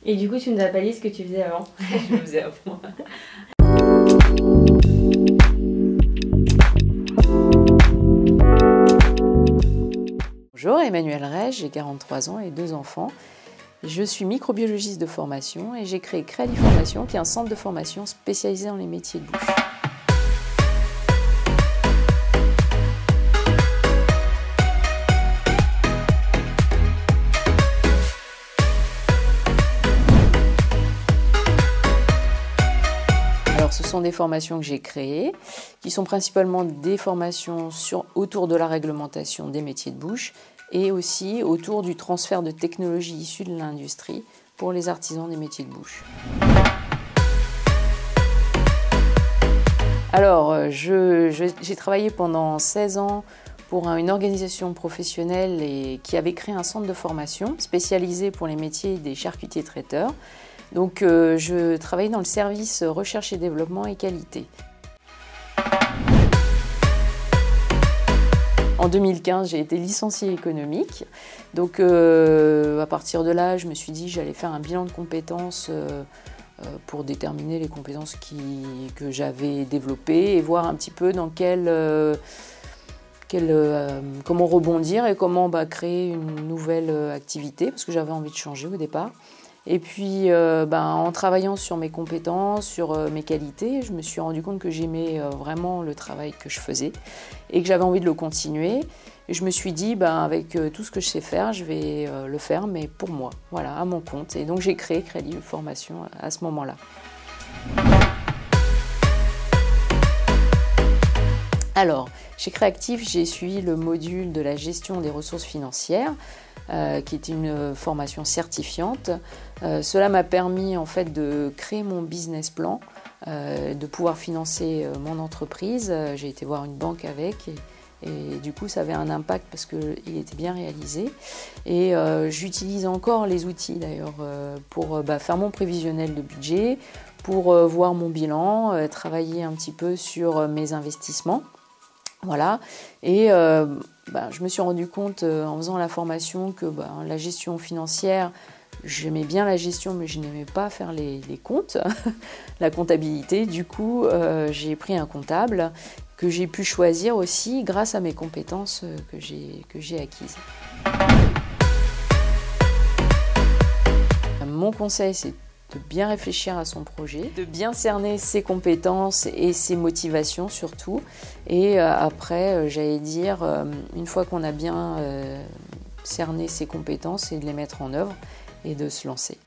Et du coup, tu nous as pas dit ce que tu faisais avant. Je le faisais avant. Bonjour, Emmanuelle Ray, j'ai 43 ans et 2 enfants. Je suis microbiologiste de formation et j'ai créé Créali Formation, qui est un centre de formation spécialisé dans les métiers de bouche. Alors, ce sont des formations que j'ai créées, qui sont principalement des formations autour de la réglementation des métiers de bouche et aussi autour du transfert de technologies issues de l'industrie pour les artisans des métiers de bouche. Alors, j'ai travaillé pendant 16 ans pour une organisation professionnelle qui avait créé un centre de formation spécialisé pour les métiers des charcutiers traiteurs. Donc, je travaillais dans le service recherche et développement et qualité. En 2015, j'ai été licenciée économique. Donc, à partir de là, je me suis dit que j'allais faire un bilan de compétences pour déterminer les compétences que j'avais développées et voir un petit peu dans comment rebondir et comment créer une nouvelle activité, parce que j'avais envie de changer au départ. Et puis, en travaillant sur mes compétences, sur mes qualités, je me suis rendu compte que j'aimais vraiment le travail que je faisais et que j'avais envie de le continuer. Et je me suis dit, avec tout ce que je sais faire, je vais le faire, mais pour moi, voilà, à mon compte. Et donc, j'ai créé Créali Formation à ce moment-là. Alors, chez Créactif, j'ai suivi le module de la gestion des ressources financières, qui est une formation certifiante. Cela m'a permis en fait de créer mon business plan, de pouvoir financer mon entreprise. J'ai été voir une banque avec et du coup ça avait un impact parce qu'il était bien réalisé. Et j'utilise encore les outils d'ailleurs pour faire mon prévisionnel de budget, pour voir mon bilan, travailler un petit peu sur mes investissements. Voilà, et je me suis rendu compte en faisant la formation que la gestion financière, j'aimais bien la gestion, mais je n'aimais pas faire les comptes, la comptabilité. Du coup, j'ai pris un comptable que j'ai pu choisir aussi grâce à mes compétences que j'ai acquises. Mon conseil, c'est de bien réfléchir à son projet, de bien cerner ses compétences et ses motivations surtout. Et après, j'allais dire, une fois qu'on a bien cerné ses compétences, c'est de les mettre en œuvre et de se lancer.